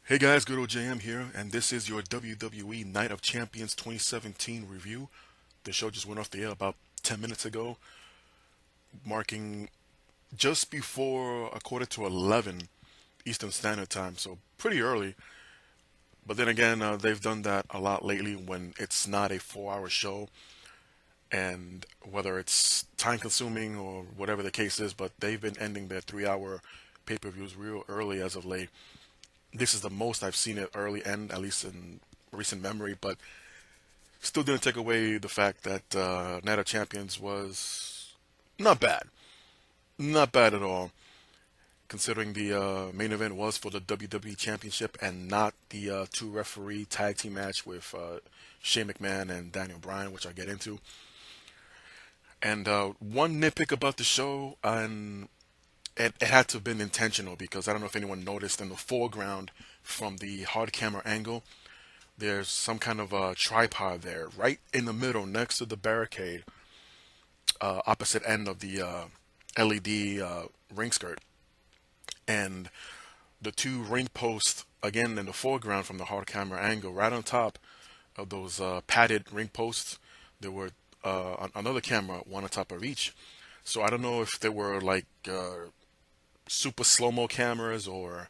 Hey guys, good old JM here, and this is your WWE Night of Champions 2017 review. The show just went off the air about 10 minutes ago, marking just before a quarter to 11 Eastern Standard Time, so pretty early. But then again, they've done that a lot lately when it's not a 4 hour show, and whether it's time consuming or whatever the case is, but they've been ending their 3 hour pay per views real early as of late. This is the most I've seen it early end, at least in recent memory, but still didn't take away the fact that Night of Champions was not bad. Not bad at all, considering the main event was for the WWE Championship and not the two referee tag team match with Shane McMahon and Daniel Bryan, which I'll get into. And one nitpick about the show, and it had to have been intentional because I don't know if anyone noticed in the foreground from the hard camera angle, there's some kind of a tripod there, right in the middle, next to the barricade, opposite end of the LED ring skirt, and the two ring posts again in the foreground from the hard camera angle, right on top of those padded ring posts. There were another camera, one on top of each. So I don't know if they were like super slow mo cameras or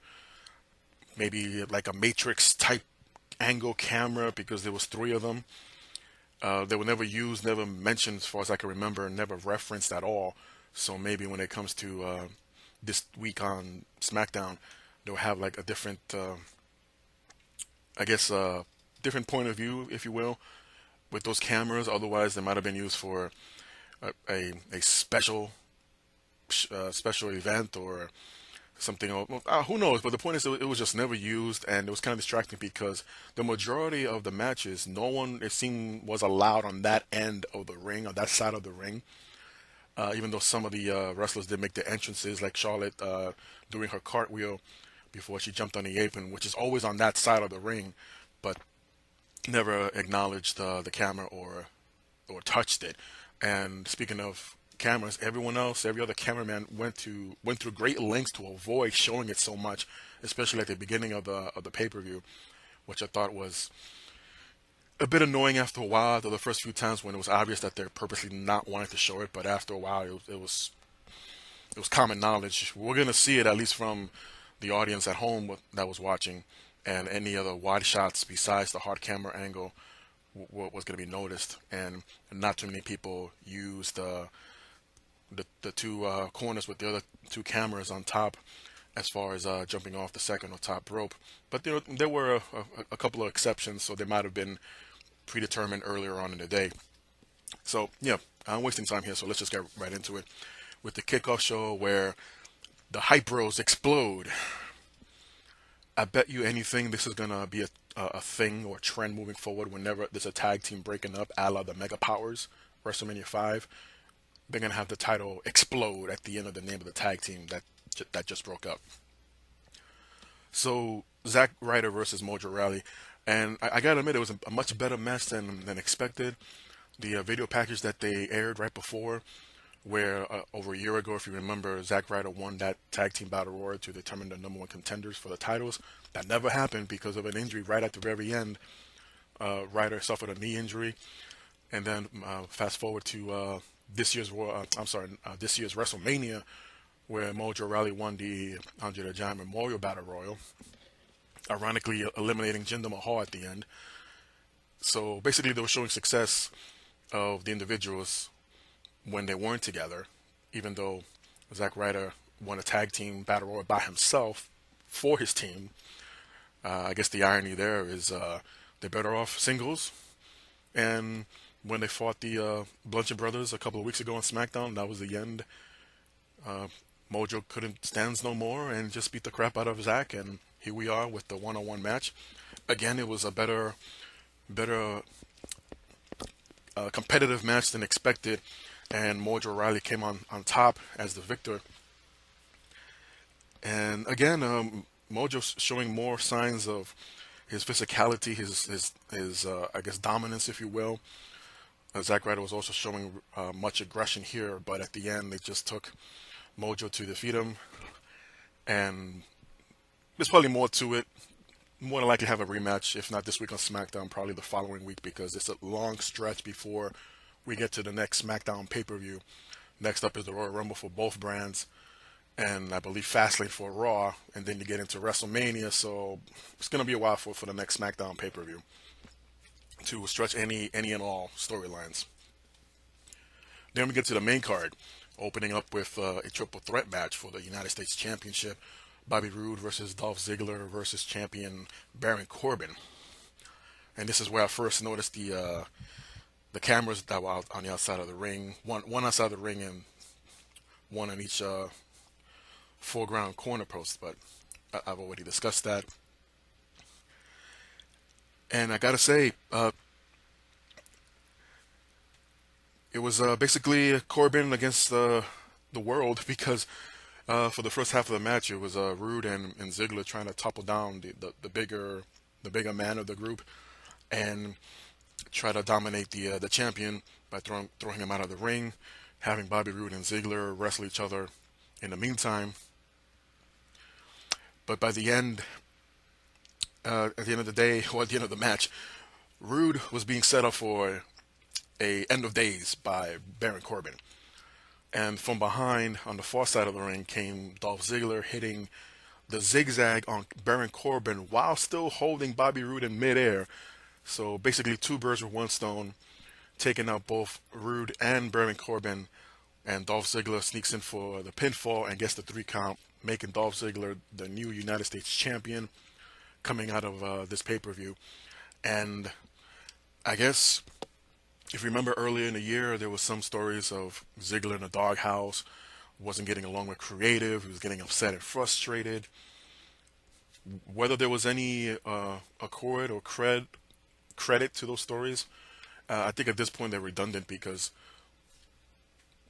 maybe like a Matrix type angle camera because there was three of them. They were never used, never mentioned, as far as I can remember, never referenced at all. So maybe when it comes to this week on SmackDown, they'll have like a different, I guess, different point of view, if you will, with those cameras. Otherwise, they might have been used for a special event or something. Who knows? But the point is, it was just never used, and it was kind of distracting because the majority of the matches, no one it seemed was allowed on that end of the ring, on that side of the ring. Even though some of the wrestlers did make their entrances, like Charlotte doing her cartwheel before she jumped on the apron, which is always on that side of the ring, but never acknowledged the camera or touched it. And speaking of cameras, everyone else, every other cameraman went through great lengths to avoid showing it so much, especially at the beginning of the pay per view, which I thought was a bit annoying after a while. The first few times when it was obvious that they're purposely not wanting to show it, but after a while it was common knowledge. We're gonna see it at least from the audience at home that was watching, and any other wide shots besides the hard camera angle was going to be noticed, and not too many people used the two corners with the other two cameras on top as far as jumping off the second or top rope. But there were a couple of exceptions, so they might have been predetermined earlier on in the day. So yeah, I'm wasting time here, so let's just get right into it with the kickoff show where the hype bros explode. I bet you anything this is gonna be a thing or a trend moving forward. Whenever there's a tag team breaking up, a la the Mega Powers, WrestleMania 5, they're gonna have the title explode at the end of the name of the tag team that just broke up. So Zack Ryder versus Mojo Rawley, and I gotta admit it was a much better match than expected. The video package that they aired right before, where over a year ago, if you remember, Zack Ryder won that tag team battle royal to determine the number one contenders for the titles. That never happened because of an injury right at the very end. Ryder suffered a knee injury, and then fast forward to this year's WrestleMania, where Mojo Rawley won the Andre the Giant Memorial Battle Royal, ironically eliminating Jinder Mahal at the end. So basically, they were showing success of the individuals when they weren't together, even though Zack Ryder won a tag team battle royal by himself for his team. I guess the irony there is they're better off singles. And when they fought the Bludgeon brothers a couple of weeks ago on SmackDown, that was the end. Mojo couldn't stand no more and just beat the crap out of Zack, and here we are with the one-on-one match. Again, it was a better competitive match than expected, and Mojo Rawley came on top as the victor. And again, Mojo's showing more signs of his physicality, his I guess dominance, if you will. Zack Ryder was also showing much aggression here, but at the end, it just took Mojo to defeat him. And there's probably more to it. more than likely have a rematch, if not this week on SmackDown, probably the following week, because it's a long stretch before we get to the next SmackDown pay-per-view. Next up is the Royal Rumble for both brands, and I believe Fastlane for Raw, and then you get into WrestleMania, so it's going to be a while for the next SmackDown pay-per-view to stretch any and all storylines. Then we get to the main card, opening up with a triple threat match for the United States Championship. Bobby Roode versus Dolph Ziggler versus champion Baron Corbin. And this is where I first noticed the cameras that were out on the outside of the ring. One outside the ring and one on each foreground corner post. But I've already discussed that. And I gotta say, it was basically Corbin against the world, because for the first half of the match, it was Roode and Ziggler trying to topple down the bigger man of the group and try to dominate the champion by throwing him out of the ring, having Bobby Roode and Ziggler wrestle each other in the meantime. But by the end, at the end of the day, or at the end of the match, Roode was being set up for a end of days by Baron Corbin. And from behind, on the far side of the ring, came Dolph Ziggler hitting the zigzag on Baron Corbin while still holding Bobby Roode in midair. So basically, two birds with one stone, taking out both Roode and Baron Corbin. And Dolph Ziggler sneaks in for the pinfall and gets the 3 count, making Dolph Ziggler the new United States champion coming out of this pay-per-view. And I guess, if you remember earlier in the year, there was some stories of Ziggler in the doghouse, wasn't getting along with creative, he was getting upset and frustrated. Whether there was any accord or credit to those stories, I think at this point they're redundant, because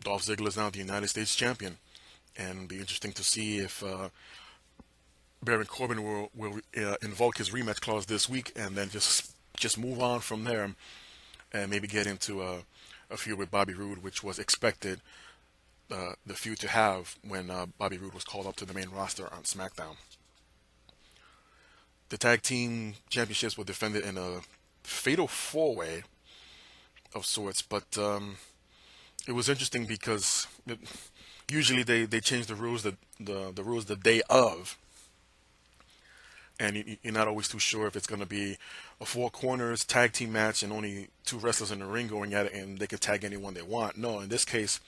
Dolph Ziggler is now the United States champion, and it'll be interesting to see if Baron Corbin will invoke his rematch clause this week and then just move on from there and maybe get into a feud with Bobby Roode, which was expected the feud to have when Bobby Roode was called up to the main roster on SmackDown. The tag team championships were defended in a fatal 4-way of sorts, but it was interesting because usually they change the rules the rules the day of, and you're not always too sure if it's going to be a 4 corners tag team match and only 2 wrestlers in the ring going at it, and they could tag anyone they want. No, in this case,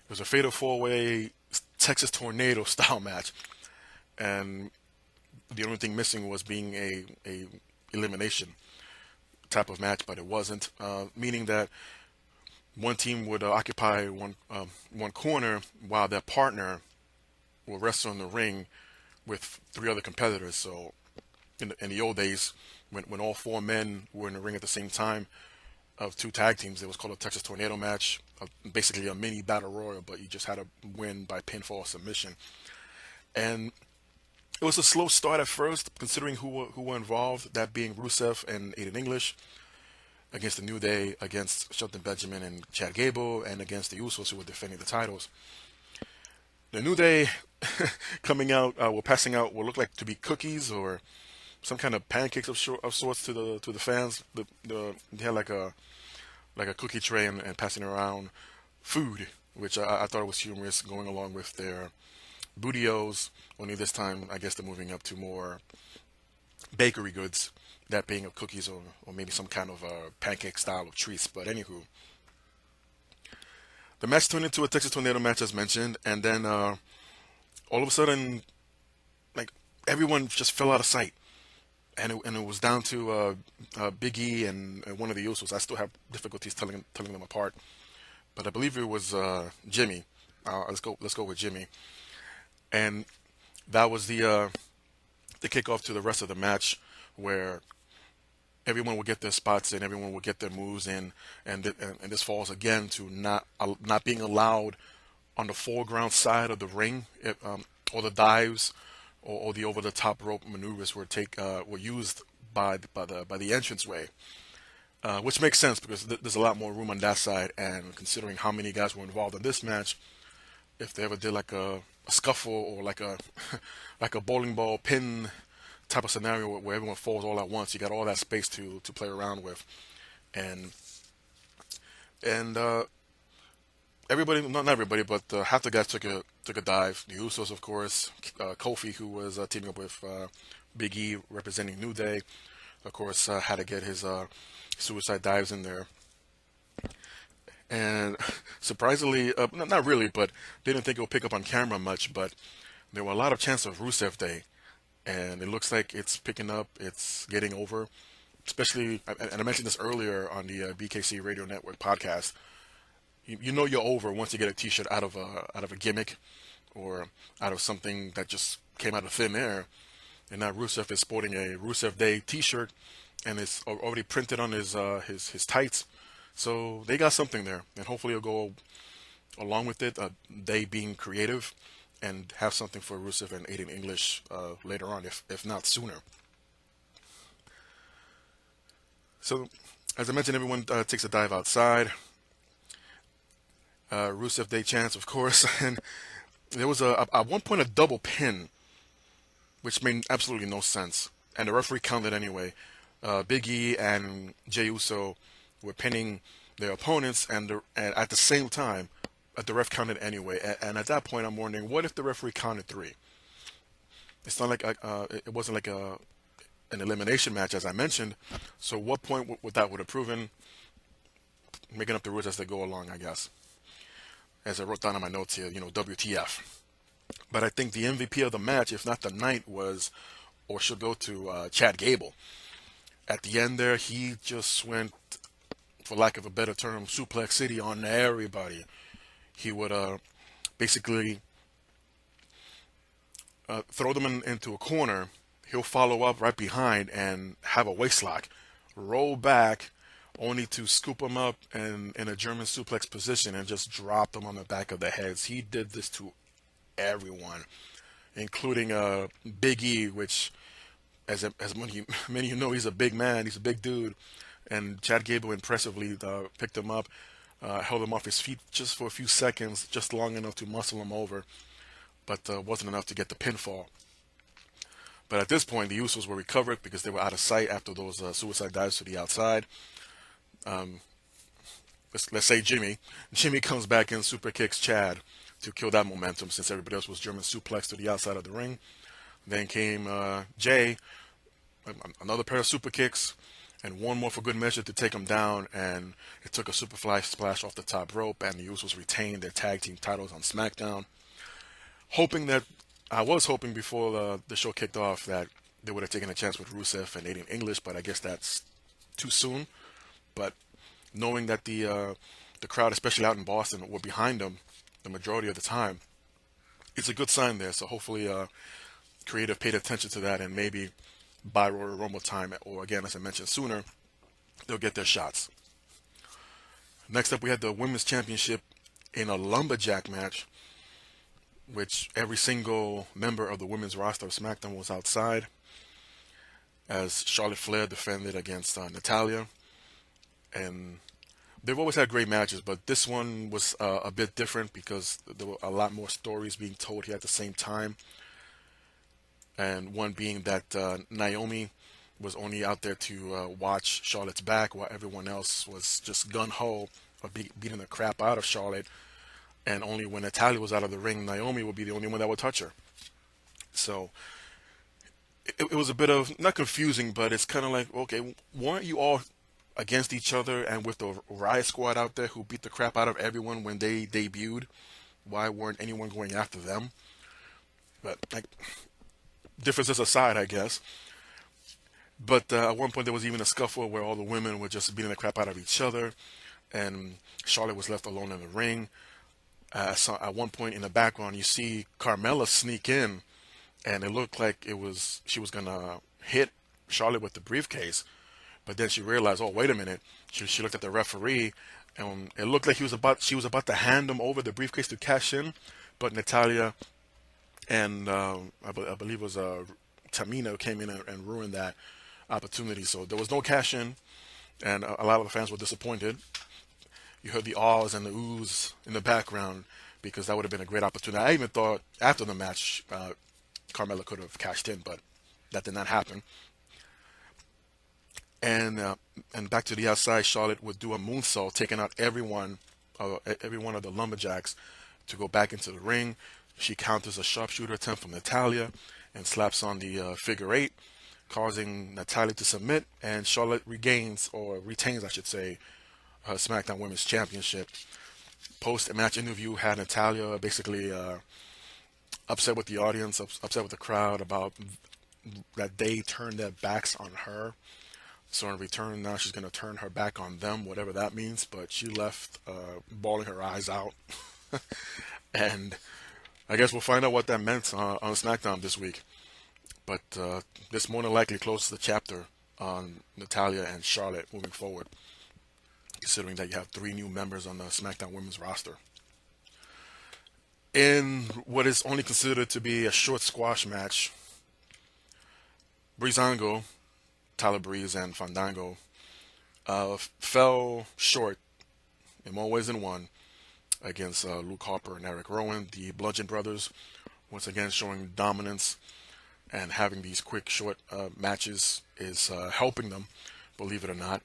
it was a fatal 4-way Texas Tornado style match, and the only thing missing was being a elimination type of match, but it wasn't, meaning that one team would occupy one corner while their partner will wrestle in the ring with 3 other competitors. So in the old days, when all 4 men were in the ring at the same time of 2 tag teams, it was called a Texas Tornado match, basically a mini battle royal, but you just had to win by pinfall or submission. And it was a slow start at first, considering who were involved, that being Rusev and Aiden English, against the New Day, against Shelton Benjamin and Chad Gable, and against the Usos, who were defending the titles. The New Day coming out, were passing out what looked like to be cookies or some kind of pancakes of sorts to the fans. They had like a cookie tray and passing around food, which I thought was humorous, going along with their Bootios. Only this time, I guess they're moving up to more bakery goods, that being of cookies or maybe some kind of pancake style of treats. But anywho, the match turned into a Texas Tornado match, as mentioned, and then all of a sudden, like, everyone just fell out of sight, and it was down to Big E and one of the Usos. I still have difficulties telling them apart, but I believe it was Jimmy. Let's go with Jimmy, and that was the kickoff to the rest of the match, where everyone will get their spots in, everyone will get their moves in, and this falls again to not being allowed on the foreground side of the ring, or the dives or the over the top rope maneuvers were used by the entranceway, which makes sense because there's a lot more room on that side, and considering how many guys were involved in this match, if they ever did like a scuffle or like a like a bowling ball pin type of scenario where everyone falls all at once. You got all that space to play around with, and and everybody, not everybody, but half the guys took a dive. The Usos, of course, Kofi, who was teaming up with Big E representing New Day, of course, had to get his suicide dives in there. And surprisingly, not really, but didn't think it would pick up on camera much. But there were a lot of chants of Rusev Day, and it looks like it's picking up. It's getting over, especially. And I mentioned this earlier on the BKC Radio Network podcast. You know you're over once you get a T-shirt out of a gimmick, or out of something that just came out of thin air. And now Rusev is sporting a Rusev Day T-shirt, and it's already printed on his tights. So they got something there, and hopefully it'll go along with it. They being creative, and have something for Rusev and Aiden English later on, if not sooner. So, as I mentioned, everyone takes a dive outside. Rusev Day chants, of course, and there was at one point a double pin, which made absolutely no sense, and the referee counted anyway. Big E and Jey Uso were pinning their opponents, and at the same time, the ref counted anyway. And at that point, I'm wondering, what if the referee counted 3? It's not like it wasn't like an elimination match, as I mentioned. So, what point would that have proven? Making up the rules as they go along, I guess. As I wrote down on my notes here, WTF. But I think the MVP of the match, if not the night, was or should go to Chad Gable. At the end there, he just went, for lack of a better term, suplex city on everybody. He would basically throw them into a corner. He'll follow up right behind and have a waistlock, roll back, only to scoop them up and in a German suplex position and just drop them on the back of the heads. He did this to everyone, including Big E, which, as many of you know, he's a big man. He's a big dude. And Chad Gable impressively picked him up, held him off his feet just for a few seconds, just long enough to muscle him over, but wasn't enough to get the pinfall. But at this point, the Usos were recovered because they were out of sight after those suicide dives to the outside. Let's say Jimmy comes back and super kicks Chad to kill that momentum, since everybody else was German suplex to the outside of the ring. Then came Jay, another pair of super kicks, and one more for good measure to take him down, and it took a superfly splash off the top rope, and the Usos retained their tag team titles on SmackDown. I was hoping before the show kicked off that they would have taken a chance with Rusev and Aiden English, but I guess that's too soon. But knowing that the crowd, especially out in Boston, were behind them the majority of the time, it's a good sign there. So hopefully creative paid attention to that, and maybe by Royal Rumble time, or again, as I mentioned, sooner, they'll get their shots. Next up, we had the Women's Championship in a Lumberjack match, which every single member of the women's roster of SmackDown was outside, as Charlotte Flair defended against Natalya. And they've always had great matches, but this one was a bit different because there were a lot more stories being told here at the same time. And one being that Naomi was only out there to watch Charlotte's back, while everyone else was just gun-ho of beating the crap out of Charlotte. And only when Natalya was out of the ring, Naomi would be the only one that would touch her. So it was a bit of, not confusing, but it's kind of like, okay, weren't you all against each other and with the Riot Squad out there who beat the crap out of everyone when they debuted? Why weren't anyone going after them? But differences aside, I guess. But at one point there was even a scuffle where all the women were just beating the crap out of each other, and Charlotte was left alone in the ring. So at one point in the background, you see Carmella sneak in, and it looked like she was gonna hit Charlotte with the briefcase, but then she realized, oh, wait a minute. She looked at the referee, and it looked like she was about to hand him over the briefcase to cash in, but Natalya and I believe it was Tamina came in and ruined that opportunity. So there was no cash in, and a lot of the fans were disappointed. You heard the ahs and the oohs in the background, because that would have been a great opportunity. I even thought after the match, Carmella could have cashed in, but that did not happen. And back to the outside, Charlotte would do a moonsault, taking out every one of the Lumberjacks to go back into the ring. She counters a sharpshooter attempt from Natalya and slaps on the figure eight, causing Natalya to submit, and Charlotte regains, or retains, I should say, her SmackDown Women's Championship. Post-match interview had Natalya basically upset with the audience, upset with the crowd about that they turned their backs on her. So in return, now she's going to turn her back on them, whatever that means. But she left bawling her eyes out. And I guess we'll find out what that meant on SmackDown this week. But this more than likely closes the chapter on Natalya and Charlotte moving forward, considering that you have 3 new members on the SmackDown Women's roster. In what is only considered to be a short squash match, Breezango, Tyler Breeze, and Fandango fell short in more ways than one against Luke Harper and Eric Rowan. The Bludgeon brothers, once again showing dominance, and having these quick, short matches is helping them, believe it or not.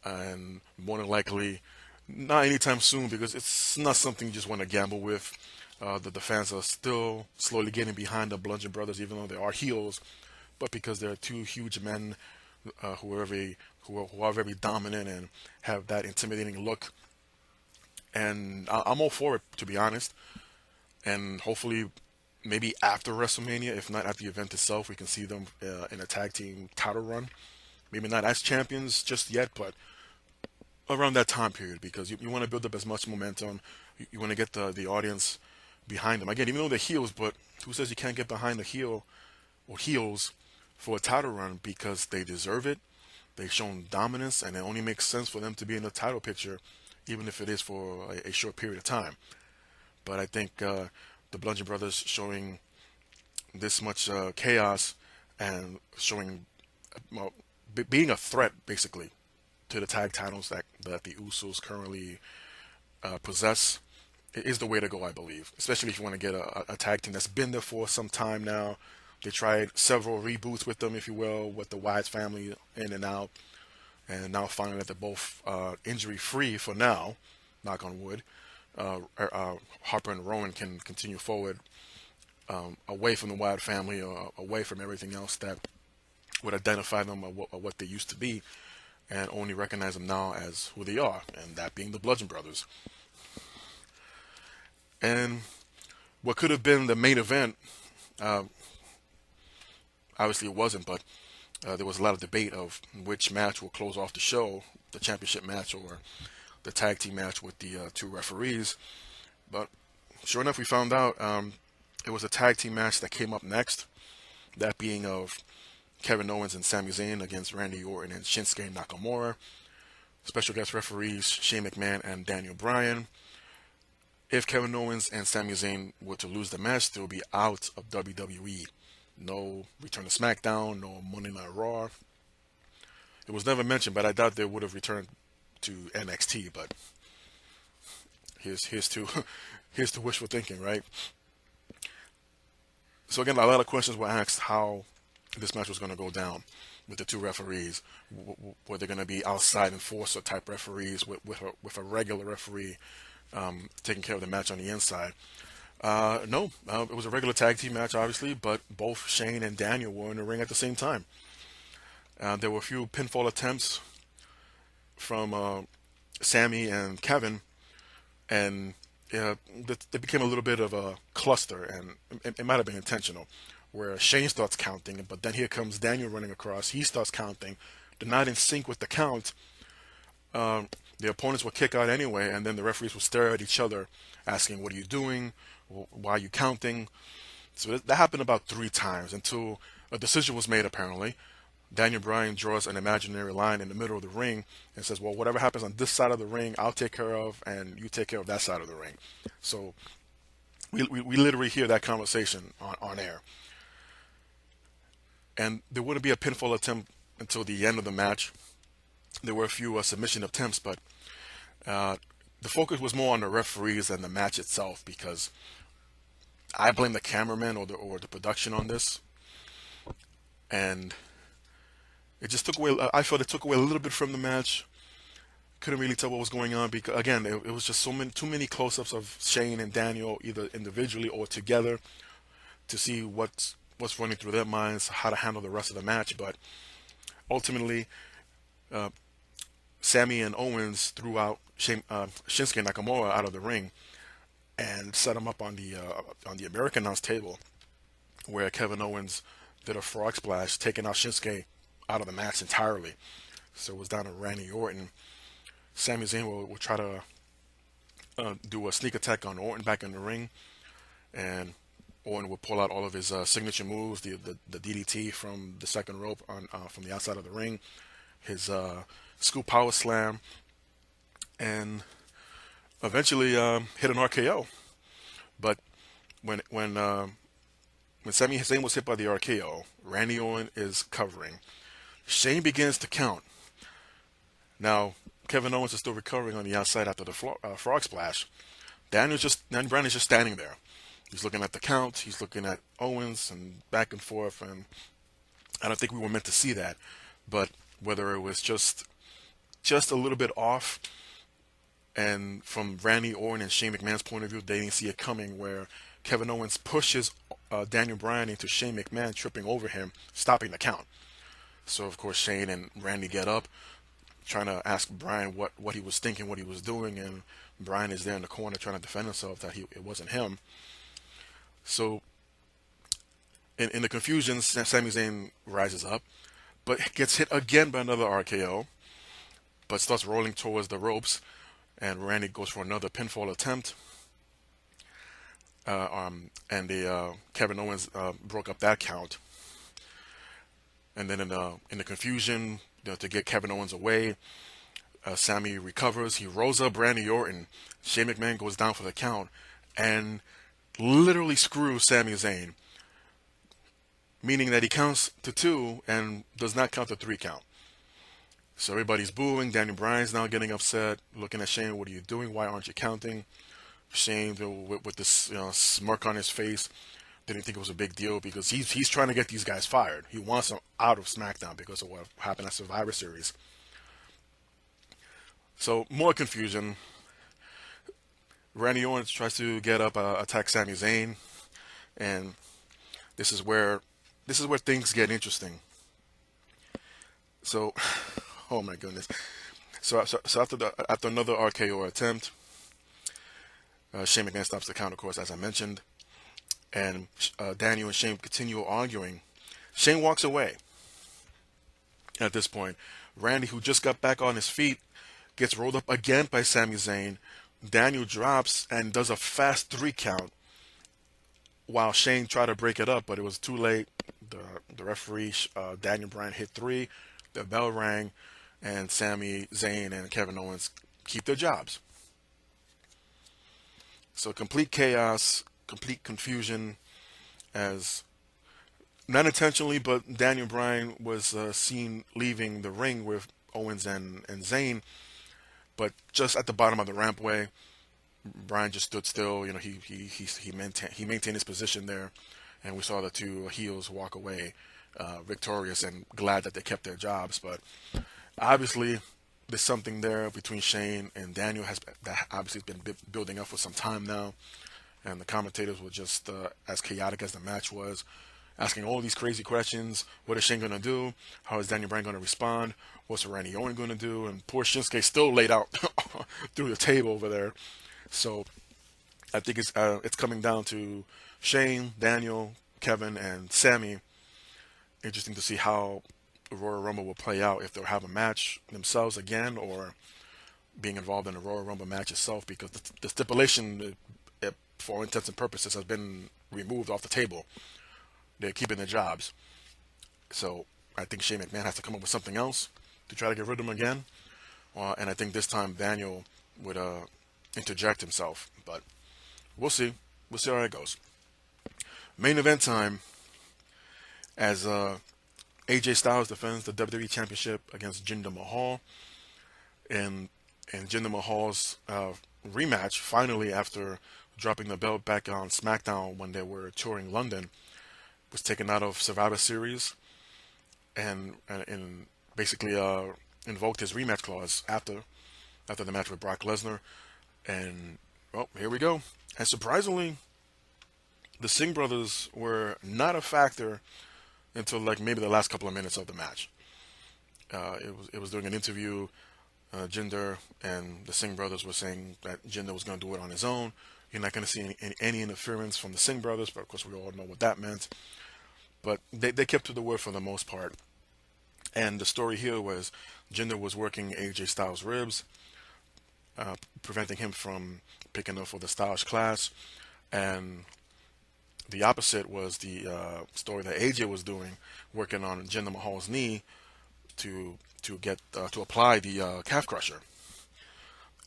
And more than likely, not anytime soon, because it's not something you just want to gamble with. The fans are still slowly getting behind the Bludgeon brothers, even though they are heels, but because they're 2 huge men who are very dominant and have that intimidating look. And I'm all for it, to be honest. And hopefully, maybe after WrestleMania, if not at the event itself, we can see them in a tag team title run. Maybe not as champions just yet, but around that time period, because you want to build up as much momentum. You want to get the audience behind them. Again, even though they're heels, but who says you can't get behind the heel or heels for a title run, because they deserve it. They've shown dominance, and it only makes sense for them to be in the title picture, even if it is for a short period of time. But I think the Bludgeon brothers showing this much chaos and showing being a threat, basically, to the tag titles that the Usos currently possess is the way to go, I believe. Especially if you want to get a tag team that's been there for some time now. They tried several reboots with them, if you will, with the Wyatt family in and out. And now finally that they're both injury-free for now, knock on wood, Harper and Rowan can continue forward away from the Wyatt family, or away from everything else that would identify them or what they used to be, and only recognize them now as who they are, and that being the Bludgeon brothers. And what could have been the main event, obviously it wasn't, but there was a lot of debate of which match will close off the show, the championship match or the tag team match with the 2 referees. But sure enough, we found out it was a tag team match that came up next, that being of Kevin Owens and Sami Zayn against Randy Orton and Shinsuke Nakamura. Special guest referees Shane McMahon and Daniel Bryan. If Kevin Owens and Sami Zayn were to lose the match, they'll be out of WWE. No return to SmackDown, no Monday Night Raw. It was never mentioned, but I doubt they would have returned to NXT. But here's to wishful thinking, right? So again, a lot of questions were asked how this match was going to go down with the 2 referees. Were they going to be outside enforcer type referees with a regular referee taking care of the match on the inside? No, it was a regular tag team match, obviously, but both Shane and Daniel were in the ring at the same time. There were a few pinfall attempts from Sami and Kevin, and it became a little bit of a cluster, and it might have been intentional, where Shane starts counting, but then here comes Daniel running across. He starts counting. They're not in sync with the count. The opponents will kick out anyway, and then the referees will stare at each other, asking, "What are you doing? Why are you counting?" So that happened about 3 times until a decision was made, apparently. Daniel Bryan draws an imaginary line in the middle of the ring and says, well, whatever happens on this side of the ring, I'll take care of, and you take care of that side of the ring. So we literally hear that conversation on air. And there wouldn't be a pinfall attempt until the end of the match. There were a few submission attempts, but the focus was more on the referees than the match itself, because I blame the cameraman or the production on this. and it just took away. I felt it took away a little bit from the match. Couldn't really tell what was going on because again, it was just too many close-ups of Shane and Daniel either individually or together to see what's running through their minds, how to handle the rest of the match. But ultimately, Sami and Owens threw out Shinsuke Nakamura out of the ring and set him up on the American announce table, where Kevin Owens did a frog splash, taking out Shinsuke out of the match entirely. So it was down to Randy Orton. Sami Zayn will try to do a sneak attack on Orton back in the ring, and Orton will pull out all of his signature moves, the DDT from the second rope from the outside of the ring, his scoop power slam, and eventually hit an RKO. But when Sami Zayn was hit by the RKO, Randy Orton is covering. Shane begins to count. Now, Kevin Owens is still recovering on the outside after the frog splash. Bryan is just standing there. He's looking at the count. He's looking at Owens and back and forth. And I don't think we were meant to see that. But whether it was just a little bit off, and from Randy Orton and Shane McMahon's point of view, they didn't see it coming, where Kevin Owens pushes Daniel Bryan into Shane McMahon, tripping over him, stopping the count. So, of course, Shane and Randy get up, trying to ask Bryan what he was thinking, what he was doing, and Bryan is there in the corner trying to defend himself that it wasn't him. So, in the confusion, Sami Zayn rises up, but gets hit again by another RKO, but starts rolling towards the ropes, and Randy goes for another pinfall attempt. Kevin Owens broke up that count. And then in the confusion, to get Kevin Owens away, Sami recovers. He rolls up Randy Orton. Shane McMahon goes down for the count and literally screws Sami Zayn, meaning that he counts to 2 and does not count the 3 count. So everybody's booing. Daniel Bryan's now getting upset, looking at Shane. What are you doing? Why aren't you counting? Shane, with this smirk on his face, didn't think it was a big deal because he's trying to get these guys fired. He wants them out of SmackDown because of what happened at Survivor Series. So more confusion. Randy Orton tries to get up, attack Sami Zayn, and this is where things get interesting. So, oh my goodness. So after another RKO attempt, Shane McMahon stops the count, of course, as I mentioned. And Daniel and Shane continue arguing. Shane walks away. At this point, Randy, who just got back on his feet, gets rolled up again by Sami Zayn. Daniel drops and does a fast 3 count while Shane tried to break it up, but it was too late. The referee, Daniel Bryan, hit 3. The bell rang, and Sami Zayn and Kevin Owens keep their jobs. So complete chaos, complete confusion, as not intentionally, but Daniel Bryan was seen leaving the ring with Owens and Zayn, but just at the bottom of the rampway, Bryan just stood still. You know, he maintained his position there, and we saw the two heels walk away victorious and glad that they kept their jobs. But obviously, there's something there between Shane and Daniel that obviously has been building up for some time now. And the commentators were just as chaotic as the match was, asking all these crazy questions. What is Shane going to do? How is Daniel Bryan going to respond? What's Randy Orton going to do? And poor Shinsuke still laid out through the table over there. So I think it's coming down to Shane, Daniel, Kevin, and Sami. Interesting to see how the Royal Rumble will play out, if they'll have a match themselves again or being involved in the Royal Rumble match itself, because the stipulation, for all intents and purposes, has been removed off the table. They're keeping their jobs. So I think Shane McMahon has to come up with something else to try to get rid of them again. And I think this time Daniel would interject himself. But we'll see. We'll see how it goes. Main event time, as AJ Styles defends the WWE Championship against Jinder Mahal. And Jinder Mahal's rematch, finally, after dropping the belt back on SmackDown when they were touring London, was taken out of Survivor Series. and basically invoked his rematch clause after the match with Brock Lesnar. And well, here we go. And surprisingly, the Singh brothers were not a factor until like maybe the last couple of minutes of the match. It was during an interview. Jinder and the Singh brothers were saying that Jinder was going to do it on his own. You're not going to see any interference from the Singh brothers, but of course we all know what that meant. But they kept to the word for the most part. And the story here was Jinder was working AJ Styles' ribs, preventing him from picking up for the Styles Clash. And the opposite was the story that AJ was doing, working on Jinder Mahal's knee to apply the calf crusher.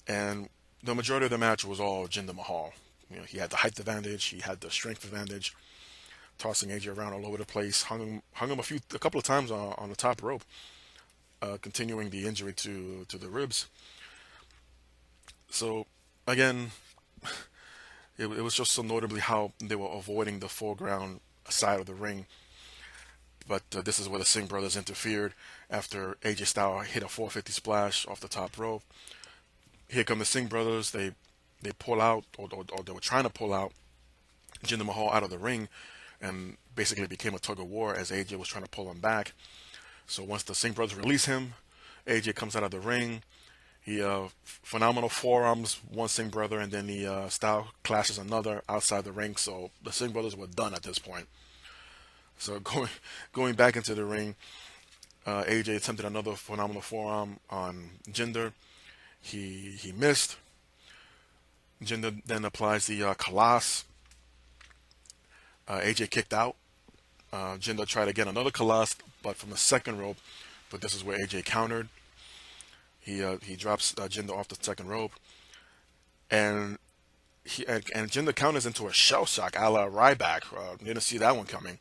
And the majority of the match was all Jinder Mahal. He had the height advantage, he had the strength advantage, tossing AJ around all over the place, hung him a couple of times on the top rope, continuing the injury to the ribs. So again, it was just so notably how they were avoiding the foreground side of the ring. But this is where the Singh brothers interfered after AJ Styles hit a 450 splash off the top rope. Here come the Singh brothers. They pull out, or they were trying to pull out Jinder Mahal out of the ring, and basically it became a tug of war as AJ was trying to pull him back. So once the Singh brothers release him, AJ comes out of the ring. He phenomenal forearms one Singh brother, and then the Styles clashes another outside the ring. So the Singh brothers were done at this point. So going back into the ring, AJ attempted another phenomenal forearm on Jinder. He missed. Jinder then applies the Khallas. AJ kicked out. Jinder tried again another Khallas, but from the second rope. But this is where AJ countered. He drops Jinder off the second rope, and Jinder counters into a shell shock a la Ryback. Didn't see that one coming.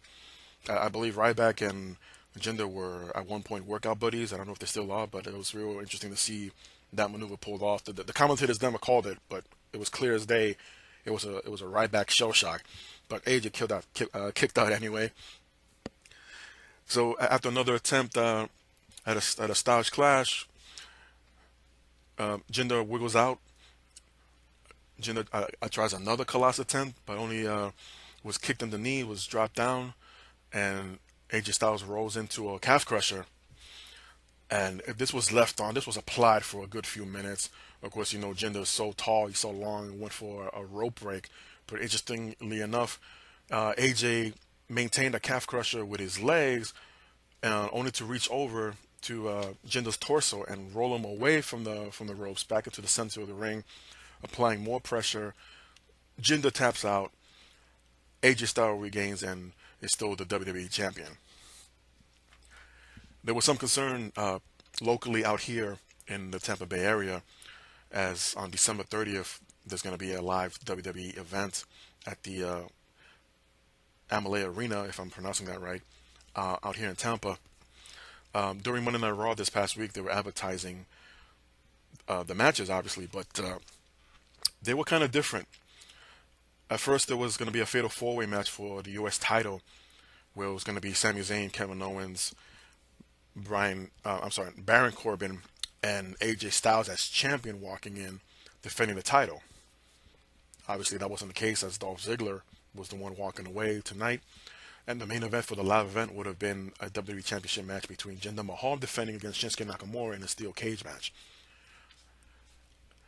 I believe Ryback and Jinder were at one point workout buddies. I don't know if they still are, but it was real interesting to see that maneuver pulled off. The commentators never called it, but it was clear as day. It was a Ryback shell shock, but AJ kicked out anyway. So after another attempt at a Styles Clash, Jinder wiggles out. Jinder tries another Khallas attempt, but only was kicked in the knee, was dropped down, and AJ Styles rolls into a calf crusher. And if this was left on, this was applied for a good few minutes. Of course, Jinder is so tall, he's so long, and went for a rope break. But interestingly enough, AJ maintained a calf crusher with his legs, only to reach over to Jinder's torso and roll him away from the ropes back into the center of the ring, applying more pressure. Jinder taps out. AJ Styles regains and is still the WWE champion. There was some concern locally out here in the Tampa Bay area, as on December 30th, there's going to be a live WWE event at the Amalie Arena, if I'm pronouncing that right, out here in Tampa. During Monday Night Raw this past week, they were advertising the matches, obviously, but they were kind of different. At first, there was going to be a fatal four-way match for the U.S. title, where it was going to be Sami Zayn, Kevin Owens, Baron Corbin, and AJ Styles as champion walking in, defending the title. Obviously, that wasn't the case, as Dolph Ziggler was the one walking away tonight. And the main event for the live event would have been a WWE Championship match between Jinder Mahal defending against Shinsuke Nakamura in a steel cage match.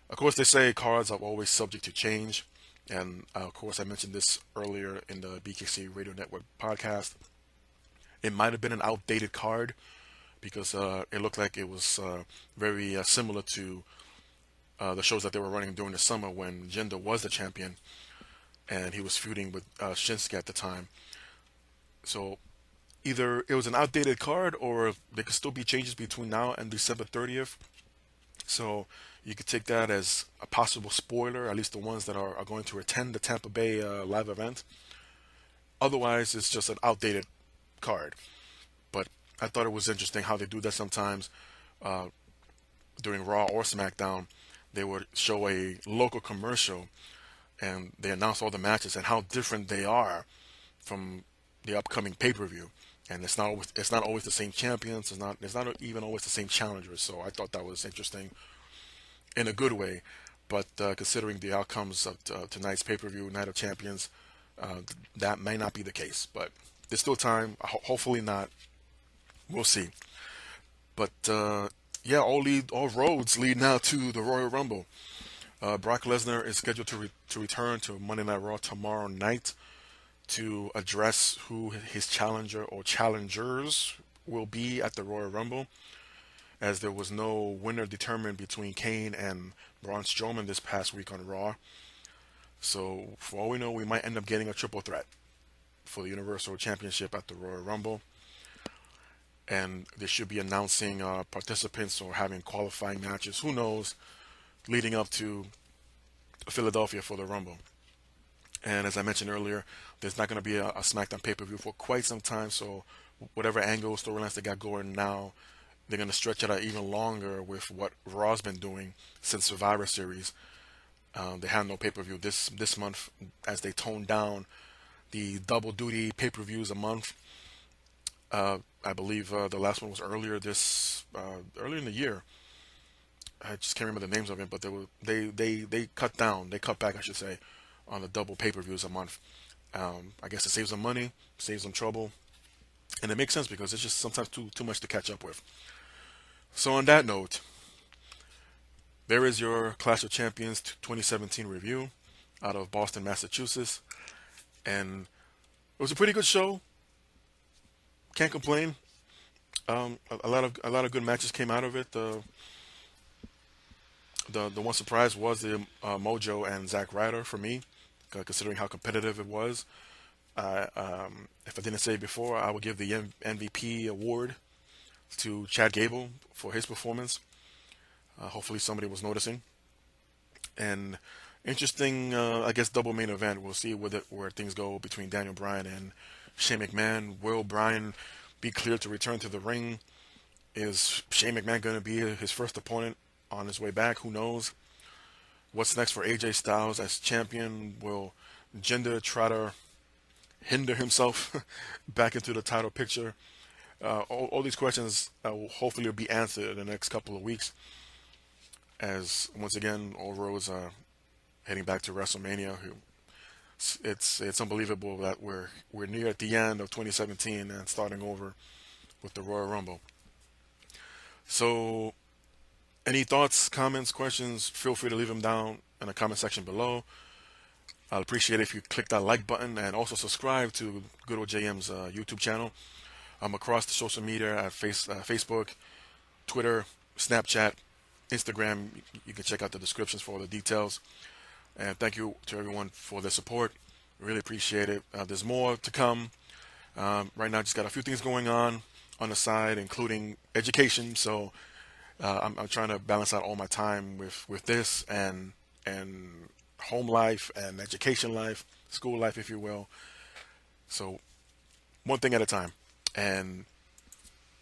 Of course, they say cards are always subject to change. And of course, I mentioned this earlier in the BKC Radio Network podcast. It might have been an outdated card because it looked like it was very similar to the shows that they were running during the summer when Jinder was the champion and he was feuding with Shinsuke at the time. So either it was an outdated card or there could still be changes between now and December 30th. So you could take that as a possible spoiler, at least the ones that are going to attend the Tampa Bay live event. Otherwise, it's just an outdated card. But I thought it was interesting how they do that sometimes. During Raw or SmackDown, they would show a local commercial and they announce all the matches and how different they are from the upcoming pay-per-view. and it's not always the same champions. It's not even always the same challengers. So I thought that was interesting in a good way. But considering the outcomes of tonight's pay-per-view, Night of Champions, that may not be the case. But there's still time. Hopefully not. We'll see. But yeah, all roads lead now to the Royal Rumble. Brock Lesnar is scheduled to return to Monday Night Raw tomorrow night to address who his challenger or challengers will be at the Royal Rumble, as there was no winner determined between Kane and Braun Strowman this past week on Raw. So for all we know, we might end up getting a triple threat for the Universal Championship at the Royal Rumble. And they should be announcing participants or having qualifying matches, who knows, leading up to Philadelphia for the Rumble. And as I mentioned earlier, there's not going to be a SmackDown pay-per-view for quite some time, so whatever angle storylines they got going now, they're going to stretch it out even longer with what Raw's been doing since Survivor Series. They had no pay-per-view this month, as they toned down the double duty pay-per-views a month. I believe the last one was earlier in the year. I just can't remember the names of it, but they cut back, I should say, on the double pay-per-views a month. I guess it saves them money, saves them trouble, and it makes sense because it's just sometimes too much to catch up with. So on that note, there is your Clash of Champions 2017 review out of Boston, Massachusetts, and it was a pretty good show. Can't complain. A lot of good matches came out of it. The one surprise was the Mojo and Zack Ryder for me, considering how competitive it was. If I didn't say it before, I would give the MVP award to Chad Gable for his performance. Hopefully somebody was noticing. And interesting, I guess, double main event. We'll see where things go between Daniel Bryan and Shane McMahon. Will Bryan be cleared to return to the ring? Is Shane McMahon going to be his first opponent on his way back? Who knows? What's next for AJ Styles as champion? Will Jinder try to hinder himself back into the title picture? All these questions will hopefully be answered in the next couple of weeks, as once again all roads are heading back to WrestleMania. It's unbelievable that we're near at the end of 2017 and starting over with the Royal Rumble. So any thoughts, comments, questions, feel free to leave them down in the comment section below. I'll appreciate it if you click that like button and also subscribe to Good Old JM's YouTube channel. I'm across the social media at Facebook, Twitter, Snapchat, Instagram. You can check out the descriptions for all the details. And thank you to everyone for their support. Really appreciate it. There's more to come. Right now, just got a few things going on the side, including education. So I'm trying to balance out all my time with this and home life and education life, school life, if you will. So one thing at a time. And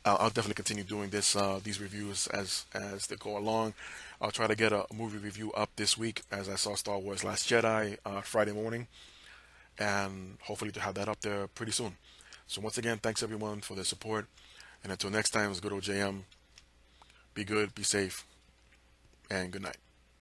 I'll definitely continue doing these reviews as they go along. I'll try to get a movie review up this week, as I saw Star Wars Last Jedi Friday morning, and hopefully to have that up there pretty soon. So once again, thanks everyone for their support, and until next time, it's Good Old JM. Be good, be safe, and good night.